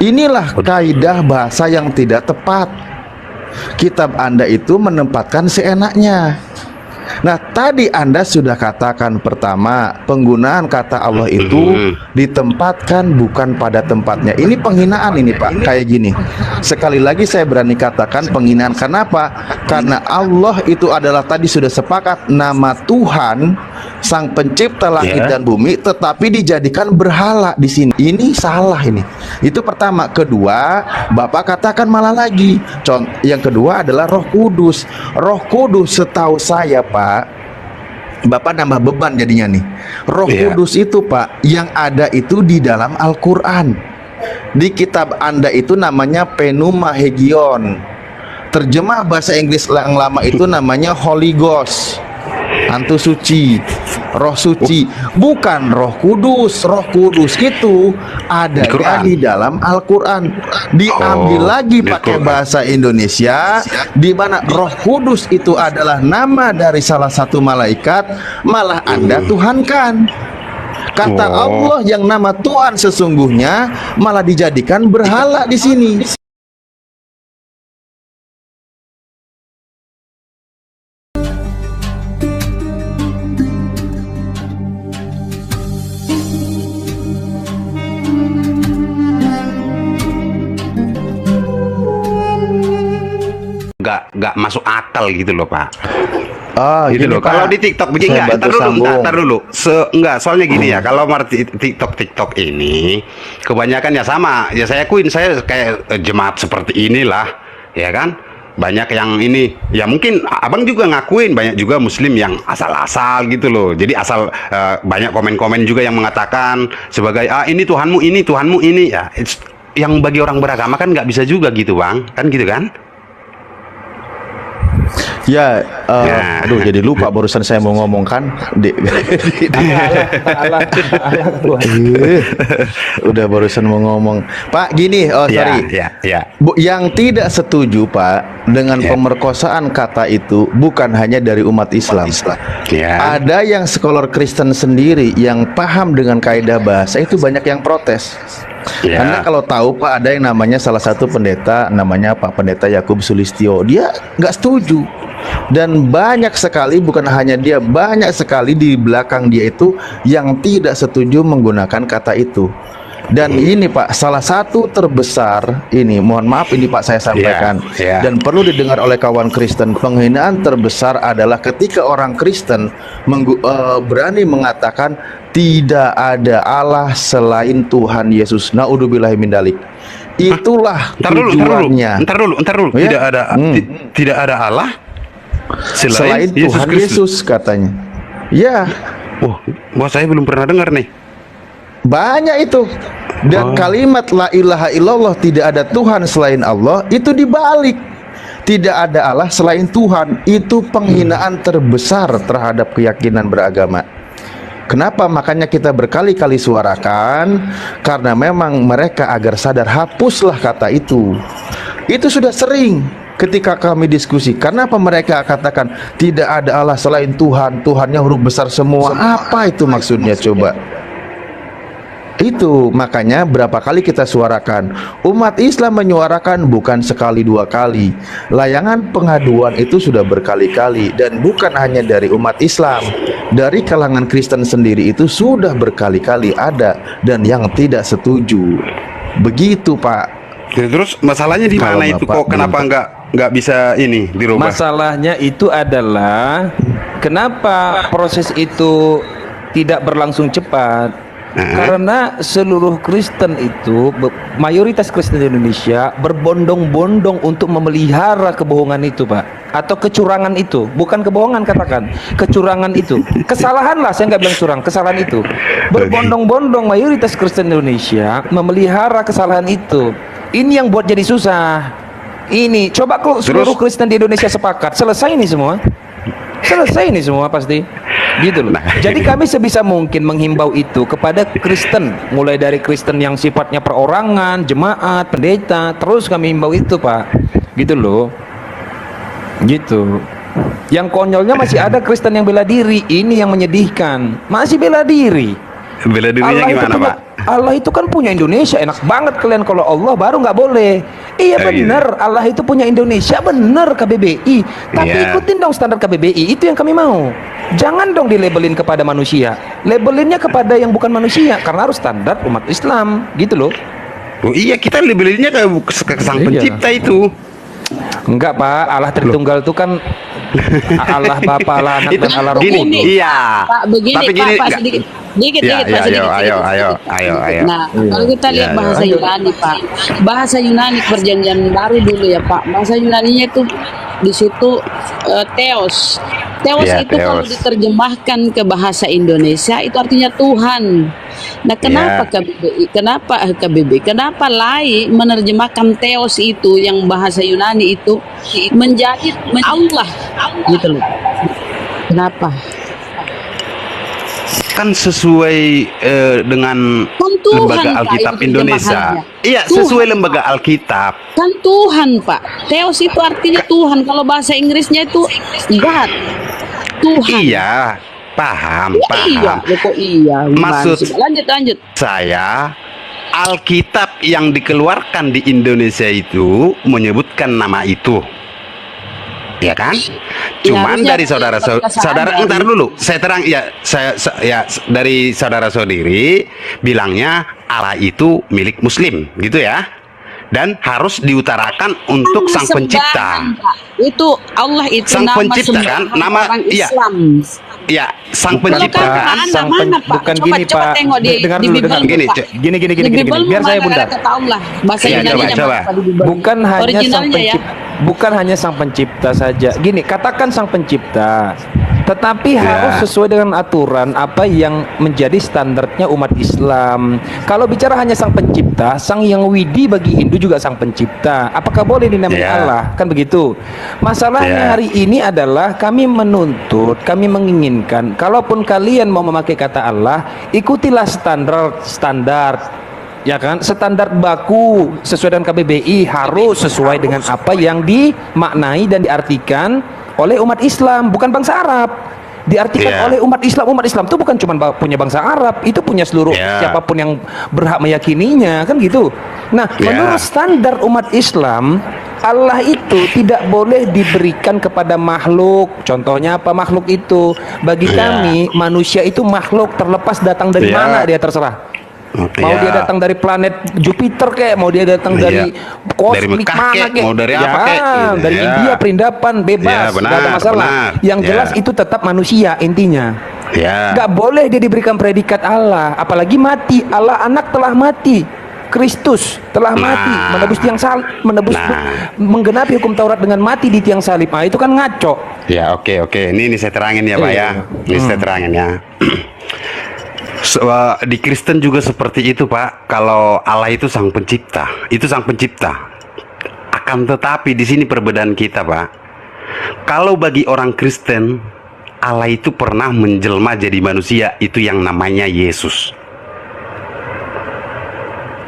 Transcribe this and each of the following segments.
Inilah kaidah bahasa yang tidak tepat. Kitab Anda itu menempatkan seenaknya. Nah, tadi Anda sudah katakan pertama, penggunaan kata Allah itu ditempatkan bukan pada tempatnya. Ini penghinaan ini, Pak. Kayak gini. Sekali lagi saya berani katakan penghinaan. Kenapa? Karena Allah itu adalah, tadi sudah sepakat, nama Tuhan Sang Pencipta langit dan bumi, tetapi dijadikan berhala di sini. Ini salah ini. Itu pertama. Kedua, Bapak katakan malah lagi. Yang kedua adalah Roh Kudus. Roh Kudus setahu saya, Pak, Bapak nambah beban jadinya nih. Roh Kudus itu, Pak, yang ada itu di dalam Al-Quran. Di kitab Anda itu namanya Pneuma Hegion. Terjemah bahasa Inggris yang lama itu namanya Holy Ghost, hantu suci, roh suci. Bukan Roh Kudus. Roh Kudus itu ada di dalam Al-Quran. Diambil lagi pakai bahasa Indonesia, di mana Roh Kudus itu adalah nama dari salah satu malaikat, malah Anda tuhankan. Kata Allah yang nama Tuhan sesungguhnya malah dijadikan berhala di sini. Nggak masuk akal gitu loh, Pak. Oh, gitu loh. Kalau di TikTok begini, enggak, enggak, soalnya gini ya, kalau TikTok ini kebanyakan ya sama, ya saya akuin, saya kayak jemaat seperti inilah, ya kan? Banyak yang ini, ya mungkin abang juga ngakuin banyak juga muslim yang asal-asal gitu loh. Jadi asal banyak komen-komen juga yang mengatakan sebagai ini Tuhanmu ini, ya yang bagi orang beragama kan nggak bisa juga gitu, Bang, kan gitu kan? Ya, aduh jadi lupa barusan saya mau ngomongkan udah barusan mau ngomong, Pak, gini, sorry. Yang tidak setuju, Pak, dengan pemerkosaan kata itu bukan hanya dari umat Islam. Ada yang scholar Kristen sendiri yang paham dengan kaidah bahasa itu banyak yang protes. Anda kalau tahu, Pak, ada yang namanya salah satu pendeta, namanya Pak Pendeta Yakub Sulistyo. Dia nggak setuju. Dan banyak sekali, bukan hanya dia, banyak sekali di belakang dia itu yang tidak setuju menggunakan kata itu. Dan ini, Pak, salah satu terbesar ini, mohon maaf ini, Pak, saya sampaikan dan perlu didengar oleh kawan Kristen. Penghinaan terbesar adalah ketika orang Kristen berani mengatakan tidak ada Allah selain Tuhan Yesus. Naudzubillahi min dzalik. Itulah tujuannya. Entar dulu. Ya? Tidak ada Allah selain Tuhan Yesus katanya. Ya. Wah, saya belum pernah dengar nih. Banyak itu. Dan kalimat la ilaha illallah, tidak ada Tuhan selain Allah, itu dibalik. Tidak ada Allah selain Tuhan. Itu penghinaan terbesar terhadap keyakinan beragama. Kenapa? Makanya kita berkali-kali suarakan, karena memang mereka agar sadar, hapuslah kata itu. Itu sudah sering ketika kami diskusi. Kenapa mereka katakan tidak ada Allah selain Tuhan, Tuhannya huruf besar semua? Apa itu maksudnya coba? Itu makanya berapa kali kita suarakan, umat Islam menyuarakan bukan sekali dua kali. Layangan pengaduan itu sudah berkali-kali, dan bukan hanya dari umat Islam, dari kalangan Kristen sendiri itu sudah berkali-kali ada, dan yang tidak setuju. Begitu, Pak. Terus masalahnya di mana itu? Kok kenapa nggak bisa ini dirubah? Masalahnya itu adalah kenapa proses itu tidak berlangsung cepat? Karena seluruh Kristen itu, mayoritas Kristen di Indonesia berbondong-bondong untuk memelihara kebohongan itu, Pak, atau kecurangan itu. Bukan kebohongan, katakan kecurangan itu. Kesalahan lah, saya nggak bilang curang, kesalahan itu. Berbondong-bondong mayoritas Kristen Indonesia memelihara kesalahan itu. Ini yang buat jadi susah. Ini coba kok seluruh Kristen di Indonesia sepakat, selesai ini semua. Selesai ini semua pasti. Gitu loh. Jadi kami sebisa mungkin menghimbau itu kepada Kristen, mulai dari Kristen yang sifatnya perorangan, jemaat, pendeta, terus kami himbau itu, Pak. Gitu loh. Gitu. Yang konyolnya masih ada Kristen yang bela diri. Ini yang menyedihkan. Masih bela diri. Bela dirinya gimana, Pak? Allah itu kan punya Indonesia, enak banget kalian kalau Allah baru nggak boleh. Iya bener, Allah itu punya Indonesia, bener KBBI. Tapi ikutin dong standar KBBI, itu yang kami mau. Jangan dong dilabelin kepada manusia, labelinnya kepada yang bukan manusia, karena harus standar umat Islam, gitu loh. Oh iya, kita labelinnya ke Sang Pencipta itu. Enggak Pak, Allah Tritunggal itu kan Allah Bapa, Allah Anak, dan Allah Roh Kudus. Iya. Pak, begini Tapi Pak, gini, Pak enggak. sedikit Ya, Pak, sedikit. ayo. Nah, kalau kita lihat Ya, bahasa Yunani Pak, bahasa Yunani perjanjian baru dulu ya Pak, bahasa Yunaninya itu di situ Theos. Theos Ya, itu kalau Theos. diterjemahkan ke bahasa Indonesia itu artinya Tuhan. Nah, kenapa kenapa Lai menerjemahkan Theos itu yang bahasa Yunani itu menjadi Allah gitu loh. Kenapa? Kan sesuai dengan Kan Tuhan, Lembaga Pak, Alkitab itu Indonesia. terjemahannya. Iya, Tuhan, sesuai Lembaga Alkitab. Kan Tuhan Pak, Theos itu artinya Tuhan. Kalau bahasa Inggrisnya itu God, Tuhan. Iya, paham. Iya, ya kok iya. Gimana Maksud sih? Lanjut. saya, Alkitab yang dikeluarkan di Indonesia itu menyebutkan nama itu. Ya kan? Cuman harusnya dari saudara entar dulu. Saya terang ya dari saudara saudari bilangnya Allah itu milik muslim, gitu ya. Dan harus diutarakan untuk Sang Pencipta. Sembahan, Pak. Itu Allah itu Sang nama Pencipta sembahan kan? Nama orang iya. Islam. Ya, Sang Kalau Pencipta kan kan. Anda mana, Pak? Bukan Coba- gini coba Pak. tengok Dengar di dulu, Bible, dengar Gini, Pak. Gini, Di Bible biar saya mana bentar. kata Allah. Bahasa Iya, Yunaninya coba. apa di Bible? Bukan hanya sang Originalnya ya. bukan hanya sang pencipta saja. Gini, katakan sang pencipta, tetapi harus sesuai dengan aturan apa yang menjadi standarnya umat Islam. Kalau bicara hanya sang pencipta, sang yang widi bagi Hindu juga sang pencipta. Apakah boleh dinamai Allah? Kan begitu. Masalahnya hari ini adalah kami menuntut, kami menginginkan, kalaupun kalian mau memakai kata Allah, ikutilah standar. Ya kan, standar baku sesuai dengan KBBI harus sesuai dengan apa yang dimaknai dan diartikan oleh umat Islam, bukan bangsa Arab. Diartikan oleh umat Islam. Umat Islam itu bukan cuma punya bangsa Arab, itu punya seluruh siapapun yang berhak meyakininya, kan gitu. Nah, menurut standar umat Islam, Allah itu tidak boleh diberikan kepada makhluk. Contohnya apa makhluk itu? Bagi kami, manusia itu makhluk, terlepas datang dari mana dia terserah. Mau dia datang dari planet Jupiter kayak, mau dia datang dari kosmik mana kayak, mau dari apa kayak, dari India, perindapan bebas, nggak ada masalah. Yang jelas itu tetap manusia intinya. Nggak boleh dia diberikan predikat Allah, apalagi mati. Allah anak telah mati, Kristus telah mati, menebus tiang salib, menggenapi hukum Taurat dengan mati di tiang salib. Nah, itu kan ngaco. Ya, oke. Ini saya terangin ya, Pak ya. Ini saya terangin ya. Di Kristen juga seperti itu, Pak. Kalau Allah itu sang pencipta, itu sang pencipta. Akan tetapi di sini perbedaan kita, Pak. Kalau bagi orang Kristen, Allah itu pernah menjelma jadi manusia, itu yang namanya Yesus.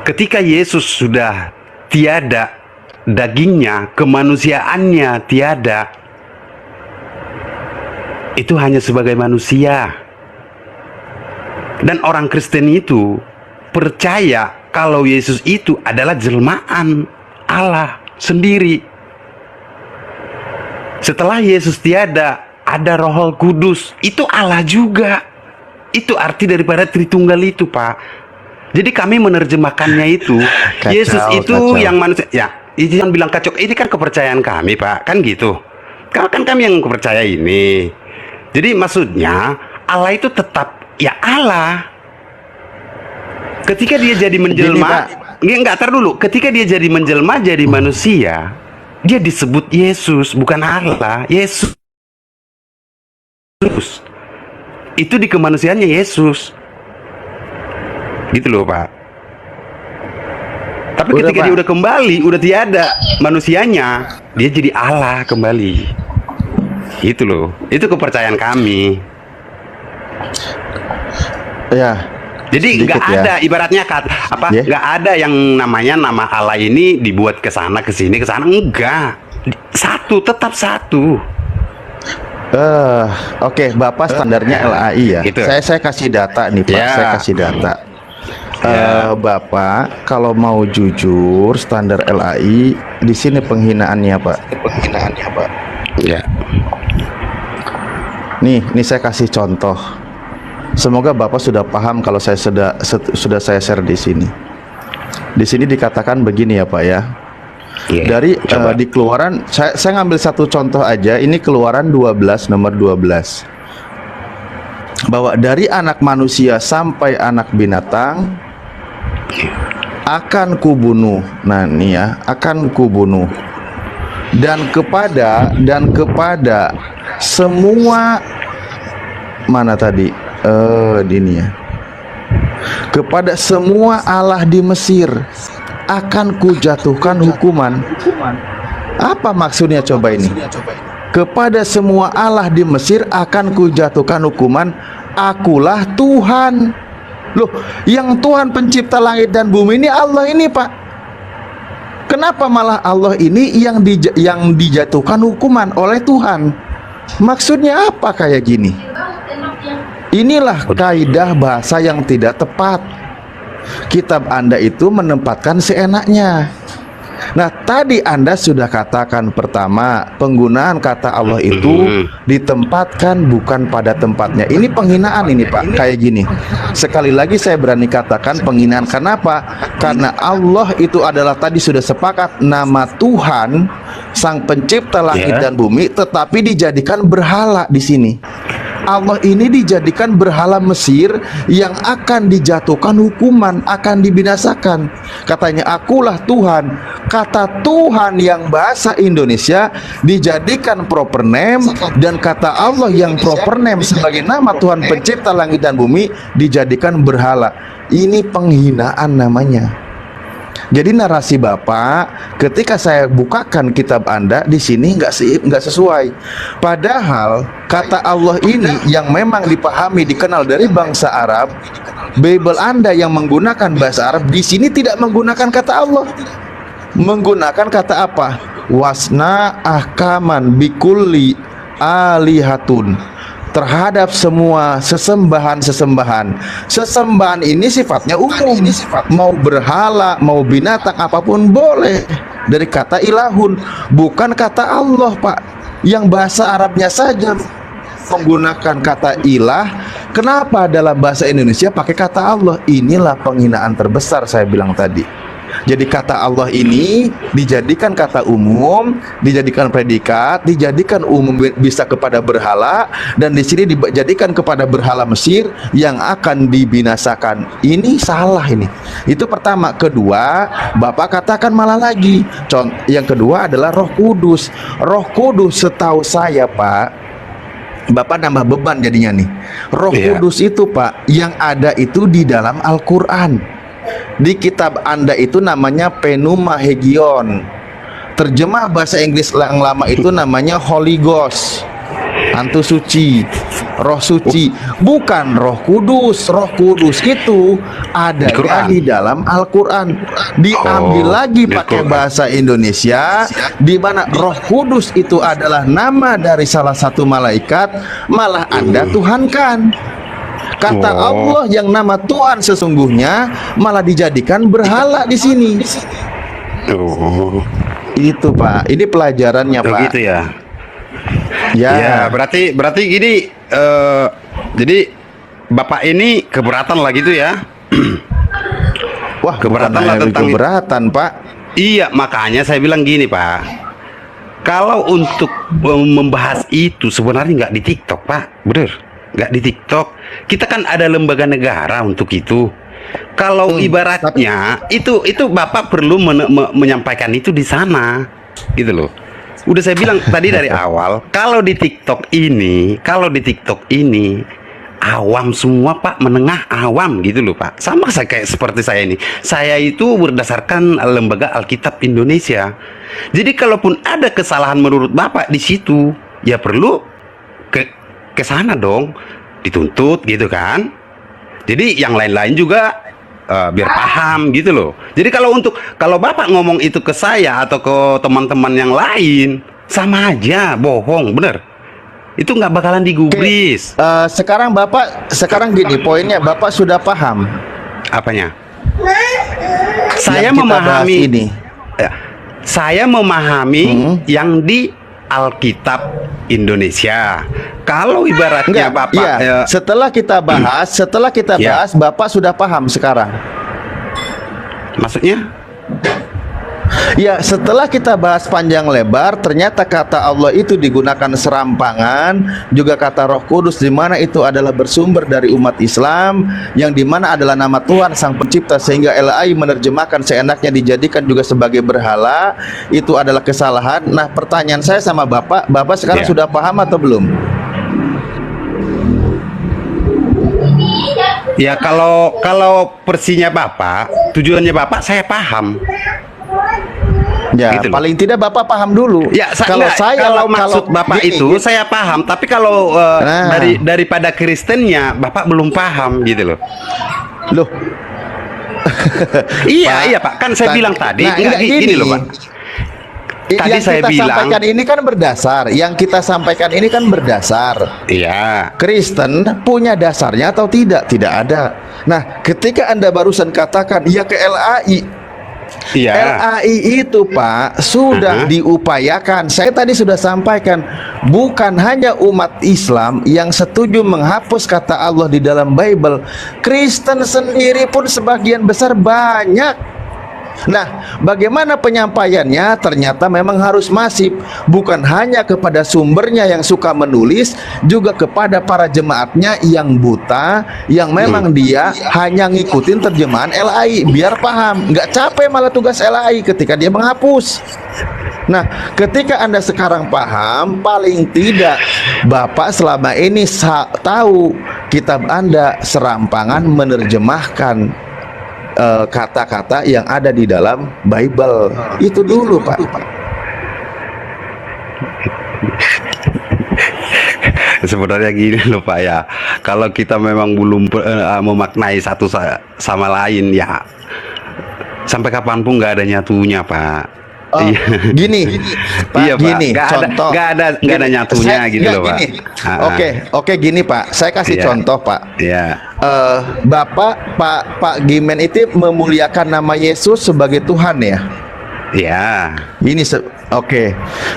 Ketika Yesus sudah tiada dagingnya, kemanusiaannya tiada, itu hanya sebagai manusia. Dan orang Kristen itu percaya kalau Yesus itu adalah jelmaan Allah sendiri. Setelah Yesus tiada, ada Roh Kudus, itu Allah juga. Itu arti daripada Tritunggal itu, Pak. Jadi kami menerjemahkannya itu Yesus itu yang manusia. Ya, itu yang bilang kacau. Ini kan kepercayaan kami, Pak. Kan gitu. Kan kami yang percaya ini. Jadi maksudnya Allah itu tetap ya Allah. Ketika dia jadi menjelma, enggak dulu. Ketika dia jadi menjelma jadi manusia, dia disebut Yesus, bukan Allah. Yesus. Itu di kemanusiaannya Yesus. Gitu loh, Pak. Tapi ketika dia udah kembali, udah tiada manusianya, dia jadi Allah kembali. Gitu loh. Itu kepercayaan kami. Ya. Jadi nggak ada ibaratnya nggak ada yang namanya nama Allah ini dibuat ke sana ke sini ke sana, enggak. Tetap satu. Oke, Bapak standarnya LAI ya. Gitu. Saya kasih data nih, Pak. Saya kasih data. Bapak kalau mau jujur standar LAI di sini penghinaannya Pak. Ya. Nih saya kasih contoh. Semoga Bapak sudah paham kalau saya sudah saya share di sini. Di sini dikatakan begini ya Pak ya. Iya, Dari di Keluaran saya ngambil satu contoh aja. Ini Keluaran 12 nomor 12. Bahwa dari anak manusia sampai anak binatang akan kubunuh. Nah, ini ya, akan kubunuh. Dan kepada semua mana tadi? Ini ya. Kepada semua Allah di Mesir akan kujatuhkan hukuman. Apa maksudnya coba ini? Kepada semua Allah di Mesir akan kujatuhkan hukuman. Akulah Tuhan. Loh, yang Tuhan pencipta langit dan bumi ini Allah ini Pak. Kenapa malah Allah ini yang dijatuhkan hukuman oleh Tuhan? Maksudnya apa kayak gini? Inilah kaidah bahasa yang tidak tepat. Kitab Anda itu menempatkan seenaknya. Nah, tadi Anda sudah katakan pertama, penggunaan kata Allah itu ditempatkan bukan pada tempatnya. Ini penghinaan ini Pak, kayak gini. Sekali lagi saya berani katakan penghinaan. Kenapa? Karena Allah itu adalah tadi sudah sepakat nama Tuhan, Sang Pencipta langit dan bumi, tetapi dijadikan berhala di sini. Allah ini dijadikan berhala Mesir yang akan dijatuhkan hukuman, akan dibinasakan. Katanya akulah Tuhan. Kata Tuhan yang bahasa Indonesia dijadikan proper name, dan kata Allah yang proper name sebagai nama Tuhan pencipta langit dan bumi dijadikan berhala. Ini penghinaan namanya. Jadi narasi Bapak ketika saya bukakan kitab Anda di sini nggak sesuai. Padahal kata Allah ini yang memang dipahami dikenal dari bangsa Arab, Bible Anda yang menggunakan bahasa Arab di sini tidak menggunakan kata Allah. Menggunakan kata apa? Wasna ahkaman bikulli alihatun. Terhadap semua sesembahan. Sesembahan ini sifatnya umum. Mau berhala, mau binatang apapun boleh. Dari kata ilahun, bukan kata Allah Pak. Yang bahasa Arabnya saja menggunakan kata ilah. Kenapa dalam bahasa Indonesia pakai kata Allah? Inilah penghinaan terbesar saya bilang tadi. Jadi kata Allah ini dijadikan kata umum, dijadikan predikat, dijadikan umum bisa kepada berhala, dan di sini dijadikan kepada berhala Mesir yang akan dibinasakan. Ini salah ini. Itu pertama. Kedua, Bapak katakan malah lagi. Yang kedua adalah Roh Kudus. Roh Kudus setahu saya Pak, Bapak nambah beban jadinya nih. Roh Kudus itu Pak yang ada itu di dalam Al-Quran. Di kitab Anda itu namanya Pneuma Hagion. Terjemah bahasa Inggris yang lama itu namanya Holy Ghost, hantu suci, roh suci. Bukan Roh Kudus. Roh Kudus itu ada di dalam Al-Quran. Diambil lagi pakai bahasa Indonesia, di mana Roh Kudus itu adalah nama dari salah satu malaikat, malah Anda tuhankan. Kata Allah yang nama Tuhan sesungguhnya malah dijadikan berhala di sini. Itu Pak. Ini pelajarannya Pak. Gitu ya. Ya. Berarti gini. Jadi Bapak ini keberatan lah gitu ya. Wah, keberatan lah tentang keberatan Pak. Iya, makanya saya bilang gini Pak. Kalau untuk membahas itu sebenarnya nggak di TikTok Pak, bener. Nggak di TikTok. Kita kan ada lembaga negara untuk itu. Kalau ibaratnya itu Bapak perlu menyampaikan itu di sana, gitu loh. Udah saya bilang tadi dari awal, kalau di TikTok ini awam semua Pak, menengah awam gitu loh Pak. Sama saya kayak seperti saya ini. Saya itu berdasarkan lembaga Alkitab Indonesia. Jadi kalaupun ada kesalahan menurut Bapak di situ, ya perlu ke sana dong, dituntut gitu kan. Jadi yang lain-lain juga biar paham gitu loh. Jadi kalau Bapak ngomong itu ke saya atau ke teman-teman yang lain, sama aja bohong, bener. Itu nggak bakalan digubris. Sekarang gini, poinnya Bapak sudah paham. Apanya? Saya yang kita bahas memahami ini. ya, saya memahami yang di Alkitab Indonesia. Kalau ibaratnya Enggak, Bapak iya. Setelah kita Iya. bahas, Bapak sudah paham sekarang. maksudnya Ya, setelah kita bahas panjang lebar, ternyata kata Allah itu digunakan serampangan, juga kata Roh Kudus di mana itu adalah bersumber dari umat Islam, yang di mana adalah nama Tuhan Sang Pencipta, sehingga LAI menerjemahkan seenaknya dijadikan juga sebagai berhala, itu adalah kesalahan. Nah, pertanyaan saya sama Bapak, Bapak sekarang Ya. sudah paham atau belum? ya kalau persinya Bapak, tujuannya Bapak saya paham. Ya, Gitu loh. paling tidak Bapak paham dulu. Ya, kalau maksud Bapak gini, itu saya paham, tapi kalau Nah. daripada Kristennya Bapak belum paham gitu loh. loh. Iya, Pak, iya Pak, kan saya bilang tadi, enggak gini loh Pak. Tadi yang saya kita bilang, sampaikan ini kan berdasar. Yang kita sampaikan ini kan berdasar. iya, Kristen punya dasarnya atau tidak? Tidak ada. Nah, ketika Anda barusan katakan ya ke LAI, iya, LAI itu Pak sudah diupayakan. Saya tadi sudah sampaikan, bukan hanya umat Islam yang setuju menghapus kata Allah di dalam Bible, Kristen sendiri pun sebagian besar banyak. Nah, bagaimana penyampaiannya? Ternyata memang harus masif, bukan hanya kepada sumbernya yang suka menulis, juga kepada para jemaatnya yang buta, yang memang dia hanya ngikutin terjemahan LAI biar paham, nggak capek malah tugas LAI ketika dia menghapus. Nah, ketika Anda sekarang paham, paling tidak Bapak selama ini tahu kitab Anda serampangan menerjemahkan kata-kata yang ada di dalam Bible. Itu dulu Pak. sebenarnya gini loh Pak ya. Kalau kita memang belum memaknai satu sama lain ya, sampai kapanpun nggak ada nyatunya Pak. Oh, Iya. gini, Pak, Iya, Pak. gini, Nggak ada- contoh. nggak ada nyatunya gitu loh, Pak. Gini. Ah, Oke, gini Pak. Saya kasih Iya. contoh Pak. Iya. Bapak, Pak Gimen itu memuliakan nama Yesus sebagai Tuhan ya. Iya. Ini oke.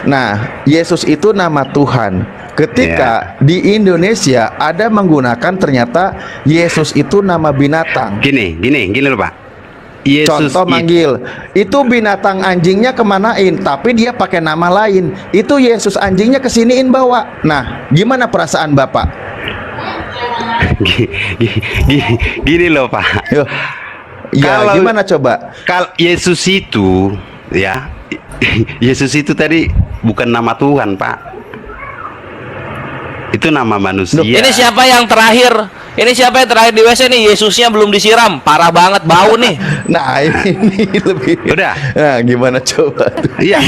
Nah, Yesus itu nama Tuhan. Ketika di Indonesia ada menggunakan ternyata Yesus itu nama binatang. Gini loh Pak. Yesus Contoh manggil, itu binatang anjingnya kemanain, tapi dia pakai nama lain. Itu Yesus anjingnya kesiniin bawa. Nah, gimana perasaan Bapak? Gini loh Pak. Yo, ya Kalau- gimana coba? Kalau Yesus itu ya, Yesus itu tadi bukan nama Tuhan Pak. Itu nama manusia. Ini siapa yang terakhir? Ini siapa yang terakhir di WC nih? Yesusnya belum disiram, parah banget bau nih. Nah, ini lebih. Udah. Nah, gimana coba? Iya.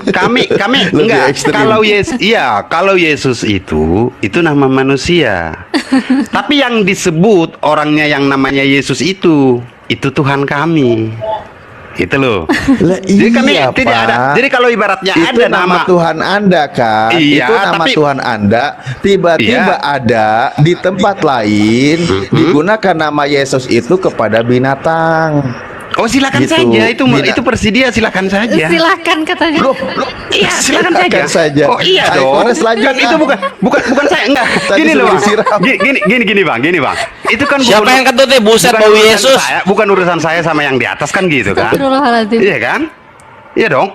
Kami Lebih enggak. ekstrim. Kalau Yesus itu nama manusia. Tapi yang disebut orangnya yang namanya Yesus itu Tuhan kami. Itu loh. Lah, Jadi kami iya, tidak ada. Pak. Jadi kalau ibaratnya Itu ada nama Tuhan Anda kan? Iya, itu nama tapi- Tuhan Anda tiba-tiba Iya. ada di tempat lain digunakan nama Yesus itu kepada binatang. Oh silakan Gitu. saja Bina- itu persedia silakan saja. Silakan katanya. Iya silakan saja. saja. Oh iya Ayo, dong. Kores lanjut, Kan itu ah. bukan saya enggak. Tadi Gini loh sudah Bang. disiram. Gini bang. Itu kan Siapa yang kentut nih? Buset bukan bau urusan Yesus. saya, bukan urusan saya sama yang di atas kan gitu kan. Astagfirullahaladzim. Iya kan? Iya dong.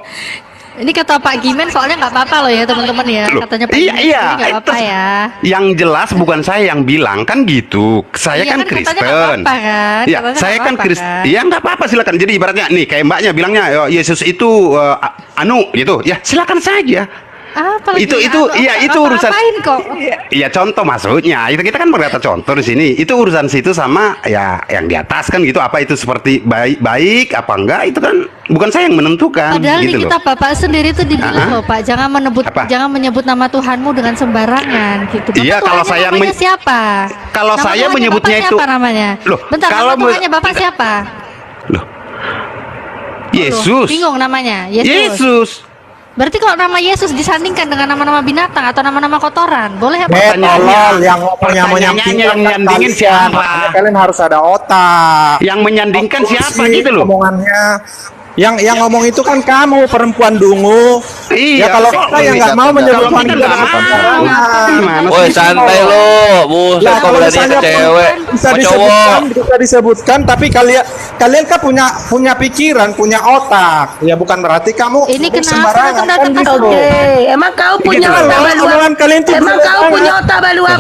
Ini kata Pak Gimen soalnya nggak apa-apa loh ya teman-teman ya. Loh, Katanya Pak iya, Gimen iya. ini nggak apa-apa ya. Yang jelas bukan saya yang bilang kan gitu. Saya Iya kan kan, katanya Kristen. nggak apa-apa kan? Iya, Katanya saya nggak kan apa-apa Kristen. kan? Iya nggak apa-apa silakan. Jadi ibaratnya nih kayak mbaknya bilangnya Yesus itu gitu. Ya silakan saja. Apalagi Itu iya itu urusan. Apain kok? Iya contoh maksudnya. Itu kita kan berkata contoh di sini. Itu urusan situ sama ya yang di atas kan gitu. Apa itu seperti baik apa enggak itu kan bukan saya yang menentukan. Padahal gitu di loh. kitab Bapak sendiri tuh dibilang loh Pak, jangan Apa? menyebut nama Tuhanmu dengan sembarangan gitu. Bapak Iya, kalau Tuhannya saya namanya siapa? kalau Nama saya Tuhannya menyebutnya Bapak itu- siapa namanya? Loh, Bentar, kalau nama Tuhannya Bapak siapa? Loh. Loh, Yesus. bingung namanya. Yesus. Yesus. Berarti kalau nama Yesus disandingkan dengan nama-nama binatang atau nama-nama kotoran, boleh apa? Tolol, yang ngomongnya menyampingkan yang nyandingin kalian. siapa? Makanya kalian harus ada otak. Yang menyandingkan siapa Sih, gitu loh. omongannya. Yang ngomong itu kan kamu, perempuan dungu. Iya, Ya kalau kok kita yang nggak mau kalau menyebut kita Tuhan nggak dengan mau. sembarangan. Gimana Woi sih? santai lo, buset Lah, kok kalau berani ke misalnya cewek, bisa sama disebutkan, cowok. bisa disebutkan, tapi kalian kan punya pikiran, punya otak. Ya bukan berarti kamu Ini kenapa sembarangan kan datang-datang gitu. ke Emang kau punya Gitu. otak Kalau baluap? omongan kalian tuh Emang jelek kau banget. punya otak baluap?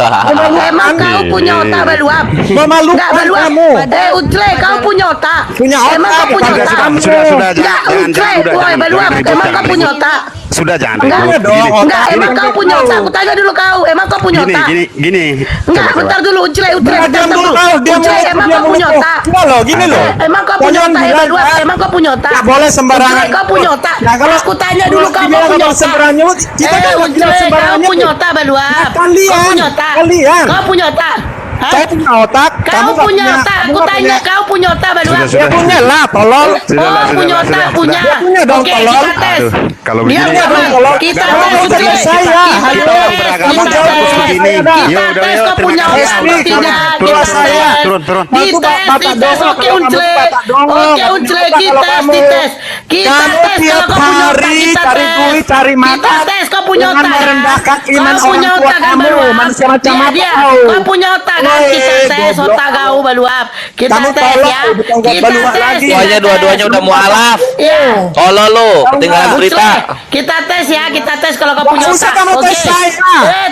Emang kau punya otak baluap? Memalukan Enggak baluap. kamu. Ucle, kau punya otak? Punya Emang otak, kau punya bukan otak? kamu. Sudah, Enggak, jangan, Ucle, woi baluap. Emang kau punya otak? Sudah jangan Enggak, ribut. dong, Gini, otak. enggak, emang kau punya otak? Aku tanya dulu kau, emang kau punya gini, otak? gini. Enggak, Coba, bentar dulu, Ucle, Nah, diam dulu kau, diam Ucle, dulu, emang diam kau punya dulu. otak? Enggak loh, gini loh. Emang kau punya Jangan otak ya bilang, baluap? kan. Emang kau punya otak? Nggak boleh sembarangan. Ucle, kau punya otak? Nah, kalau Aku tanya dulu kau dibilang punya kalau otak? sembarangan nyebut, kita kan nggak bilang Ucle, sembarangan kau punya nyebut. otak baluap? Nah, kalian, Kau punya otak? kalian. Kau punya otak? Hah? Saya punya otak, Kau kamu nggak punya otak? kamu Aku nggak tanya, kau punya otak baluap? Ya punya lah, tolol. Oh, punya otak, punya. Dia punya dong, Oke, tolol. kita tes. Aduh, kalau Dia begini- punya Dong, dong, tolol. kita Kamu tes, nggak usah Ucle. saya. Kita Ayo, tes, kamu kita jawab tes. begini. Kita Yaudah, tes, yuk, kau terima punya kasih. otak atau Hesti, tidak? kamu Kita kelas saya. tes. Turun. Kamu Dites, bapak dites. dongeng, Oke, kalau kamu Ucle. bapak dongeng, Oke, nggak Ucle, punya otak kalau kita kamu. dites. Kita Kamu tes tiap kalau kau punya otak, hari kita cari tes. duit, cari makan. Kita tes, kau punya Jangan otak. merendahkan Kau iman punya orang tua otak, kan, kamu. Baluap? Manusia macam Dia, apa dia. kau? Kau punya otak kan? Woi, Kita tes goblok otak kau baluap. Kita Kamu tes tolol, ya. bukan nggak Kita baluap tes. lagi. kita Soalnya tes. dua-duanya udah mualaf. Iya. Tolol lo, ketinggalan nggak? berita. Kita tes ya, kita tes kalau kau Nggak punya usah otak. kamu tes Oke. saya.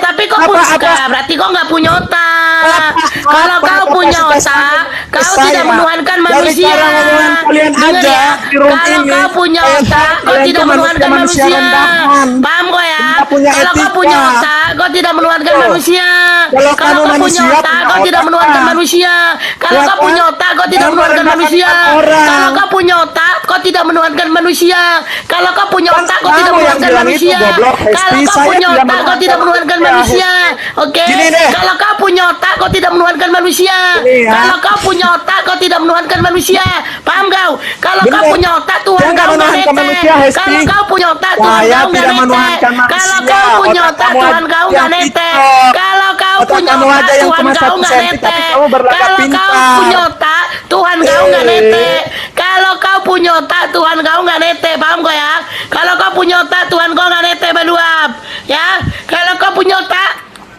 Tapi kau Apa- punya apa- berarti kau nggak punya otak. Kalau Apa- kau apa punya tes otak, tes kau saya? tidak menuhankan Dari manusia. cara ngomongan kalian Dengar aja ya, di room kalau ini, kau punya kalian otak, kau kalian tidak tuh menuhankan manusia manusia. rendahan. Paham kau ya? Tidak punya Kalau kau etika. punya otak, kau tidak menuhankan Tuh. manusia. Kalau Kalau kamu kau punya manusia, otak, punya kau tidak otak, menuhankan Pak. manusia. Kalau Ya, kau Pak. punya otak, kau tidak Jangan menuhankan merendahkan manusia. orang. Kalau kau punya otak, kau tidak menuhankan manusia. Kalau kau punya Kan otak, kau kamu tidak yang menuhankan bilang itu, manusia. goblok, Hesti. Kalau kau Saya punya tidak otak, kau tidak menuhankan menuhankan manusia. Oke? Gini deh. Kalau kau punya otak, kau tidak menuhankan manusia. Gini ya. Kalau kau punya otak, kau tidak menuhankan manusia. Paham kau? Kalau kau Bener. punya otak, Tuhan Saya nggak kau nggak menuhankan nete. manusia, Hesti. Kalau kau punya otak, Tuhan Saya kau nggak tidak nete. menuhankan manusia. Kalau kau punya Otak otak, kamu Tuhan kau yang nggak nete. TikTok. Kalau kau Otak punya kamu otak, aja yang Tuhan cuma kau 1 nggak senti, nete. tapi kamu berlagak Kalau kau pintar. punya otak, Tuhan kau nggak nete. Kalau kau punya otak, Tuhan kau nggak nete. Paham kau ya? Kalau kau punya otak, Tuhan kau nggak nete baluap. Ya? Kalau kau punya otak,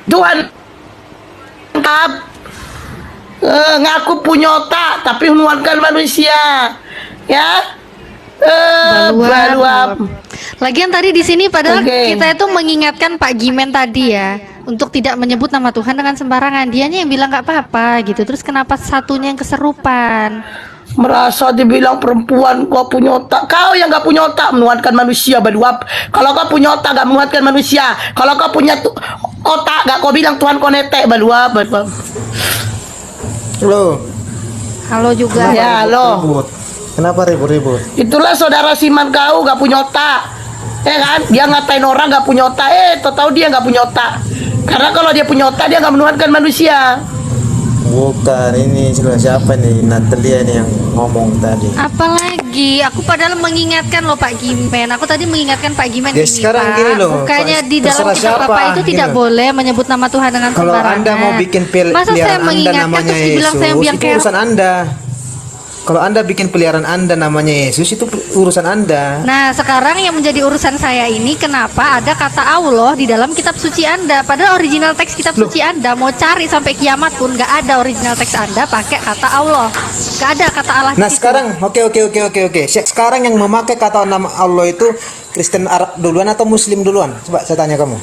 Tuhan Maaf, ngaku punya otak tapi menuhankan manusia, ya? Baluap. Lagian tadi di sini padahal Oke. kita itu mengingatkan Pak Gimen tadi ya untuk tidak menyebut nama Tuhan dengan sembarangan. Dianya yang bilang nggak apa-apa gitu. Terus kenapa satunya yang keserupan? Merasa dibilang perempuan kau punya otak. Kau yang nggak punya otak menuhankan manusia baluap. Kalau kau punya otak nggak menuhankan manusia. Kalau kau punya otak nggak kau bilang Tuhan kau netek baluap. Loh, Halo juga. Ya lo. ribut. Kenapa ribut-ribut? Itulah saudara Siman kau gak punya otak, ya kan? Dia ngatain orang gak punya otak, tahu dia gak punya otak. Karena kalau dia punya otak dia gak menuhankan manusia. Bukan, ini siapa nih? Natalia nih yang ngomong tadi. Apalagi aku padahal mengingatkan loh Pak Gimen. Aku tadi mengingatkan Pak Gimen Ya, ini, sekarang Pak. gini loh, Bukannya Pak, di dalam terserah kitab siapa, Bapak itu gini tidak loh. boleh menyebut nama Tuhan dengan Kalau sembarangan. Anda mau bikin Masa saya peliharaan Anda mengingatkan namanya terus dibilang saya yang Yesus, biang itu kerok? urusan Anda. Kalau Anda bikin peliharaan Anda namanya Yesus, itu urusan Anda. Nah, sekarang yang menjadi urusan saya ini kenapa ada kata Allah di dalam kitab suci Anda? Padahal original teks kitab suci Anda mau cari sampai kiamat pun nggak ada original teks Anda pakai kata Allah. Nggak ada kata Allah. di Nah situ. sekarang, oke. Sekarang yang memakai kata nama Allah itu Kristen Arab duluan atau Muslim duluan? Coba saya tanya kamu.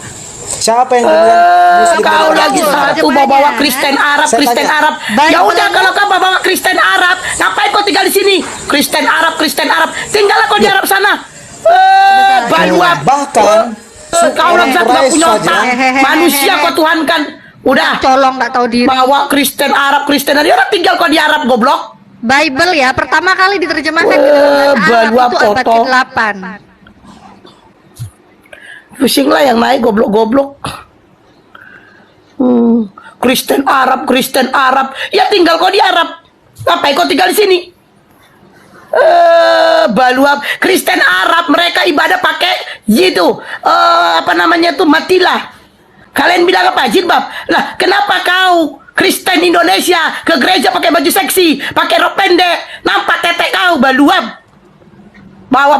Siapa yang duluan? Muslim Kau duluan? lagi satu bawa Kristen Arab, Saya Kristen tanya. Arab. Baik, Ya udah baik. kalau kau bawa Kristen Arab, ngapain kau tinggal di sini? Kristen Arab, tinggallah kau di Arab sana. Baluap. Bahkan Kau orang satu gak punya Quraisy otak. saja. Manusia kau tuhankan. Udah. colong nggak tahu diri. Bawa Kristen Arab, orang tinggal kau di Arab goblok. Bible ya pertama kali diterjemahkan ke dalam bahasa Arab baluap itu abad foto. ke-8. Pusing lah yang naik goblok-goblok. Kristen Arab. Ya tinggal kau di Arab. Ngapain kau tinggal di sini? baluap Kristen Arab mereka ibadah pakai gitu apa namanya tuh matilah. Kalian bilang apa? Jilbab. Lah, kenapa kau Kristen Indonesia ke gereja pakai baju seksi, pakai rok pendek, nampak tetek kau baluap. Bawa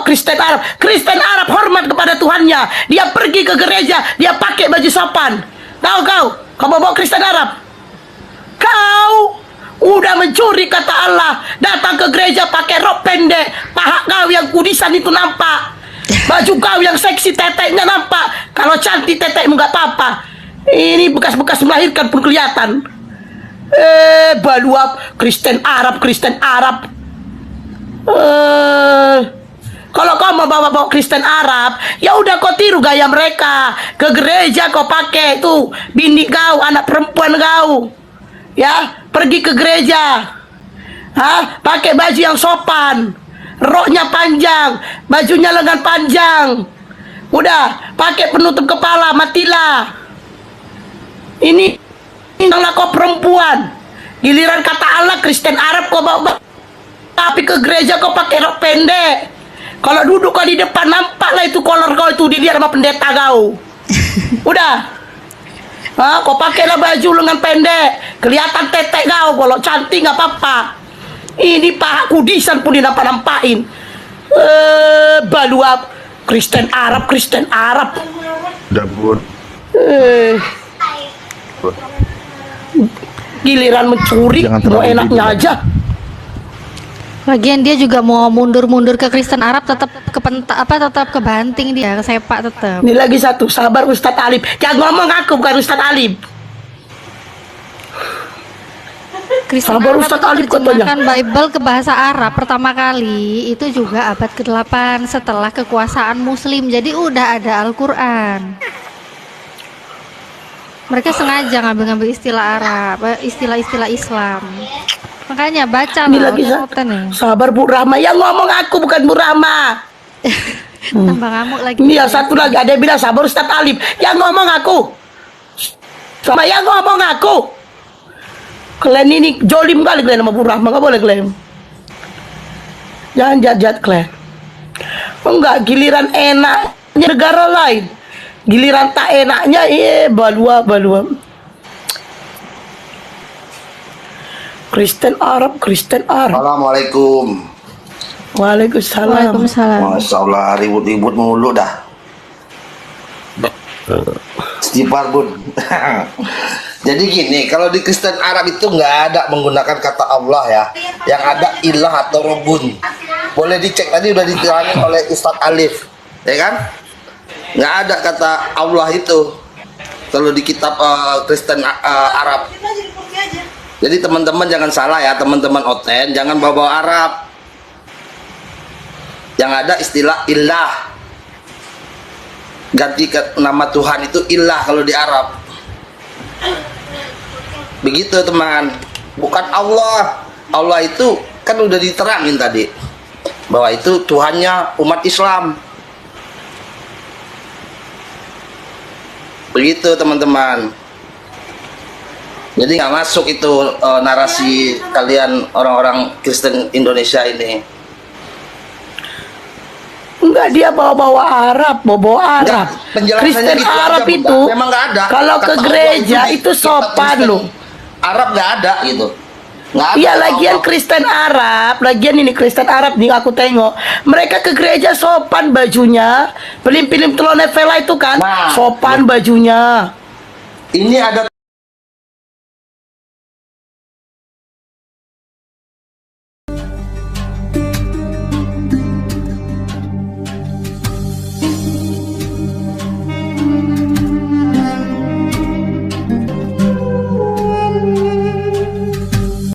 Kristen Arab. Kristen Arab hormat kepada Tuhannya. Dia pergi ke gereja, dia pakai baju sopan. Tahu kau bawa Kristen Arab. Kau udah mencuri kata Allah. Datang ke gereja pakai rok pendek, paha kau yang kudisan itu nampak. Baju kau yang seksi teteknya nampak. Kalau cantik tetekmu nggak apa-apa. Ini bekas-bekas melahirkan pun kelihatan. Baluap Kristen Arab, Kristen Arab. Kalau kau mau bawa Kristen Arab, ya udah kau tiru gaya mereka. Ke gereja kau pakai tuh bini kau, anak perempuan kau. Ya, pergi ke gereja. Pakai baju yang sopan. Roknya panjang, bajunya lengan panjang. Udah, pakai penutup kepala, matilah. Ini kau perempuan. Giliran kata Allah Kristen Arab kau bawa, tapi ke gereja kau pakai rok pendek. Kalau duduk kau di depan nampaklah itu kolor kau itu dilihat sama pendeta kau. Udah. Kau pakailah baju lengan pendek, kelihatan tetek kau. Kalau cantik nggak apa-apa. Ini paha kudisan pun dinampak-nampakin. Baluap Kristen Arab, Kristen Arab. Dapur. Giliran mencuri, Jangan mau terlalu enaknya dulu. aja. Lagian dia juga mau mundur-mundur ke Kristen Arab, tetap tetap kebanting dia, ke sepak tetap. Ini lagi satu, sabar Ustadz Alif. Jangan ngomong aku, bukan Ustadz Alif. Kristen Sabar Arab Ustadz itu Alif katanya. menerjemahkan Bible ke bahasa Arab pertama kali itu juga abad ke-8 setelah kekuasaan Muslim. Jadi udah ada Al-Quran. Mereka sengaja ngambil istilah Arab, istilah-istilah Islam. Makanya baca Ini loh, lagi udah nih. sabar Bu Rahma. Yang ngomong aku bukan Bu Rahma. Tambah ngamuk lagi. Ini yang satu lagi, ada yang bilang sabar Ustadz Alif. Yang ngomong aku. Sama yang ngomong aku. Kalian ini jolim kali kalian sama Bu Rahma. Gak boleh kalian. Jangan jahat-jahat kalian. Enggak, giliran enaknya negara lain. Giliran tak enaknya, balua. Kristen Arab. Assalamualaikum. Waalaikumsalam. Waalaikumsalam. Masya Allah, ribut-ribut mulu dah. Istighfar bun. Jadi gini, kalau di Kristen Arab itu nggak ada menggunakan kata Allah ya. Yang ada ilah atau robun. Boleh dicek, tadi udah diterangin oleh Ustadz Alif, ya kan? Nggak ada kata Allah itu kalau di kitab Kristen Arab. Jadi teman-teman jangan salah ya, teman-teman Oten, jangan bawa Arab. Yang ada istilah ilah. Ganti ke nama Tuhan itu ilah kalau di Arab. Begitu teman. Bukan Allah. Allah itu kan udah diterangin tadi bahwa itu Tuhannya umat Islam. Begitu teman-teman. Jadi nggak masuk itu narasi kalian orang-orang Kristen Indonesia ini. Enggak, dia bawa Arab. Enggak, penjelasannya Kristen gitu Arab aja, itu Bunda. Memang nggak ada. kalau Kata ke Allah gereja di itu kitab sopan Kristen loh. Arab nggak ada gitu. Nggak ada Iya, kata lagian Allah. Kristen Arab, lagian ini Kristen Arab nih aku tengok. Mereka ke gereja sopan bajunya. Film-film Telone Vela itu kan Nah, sopan bajunya. Ini ada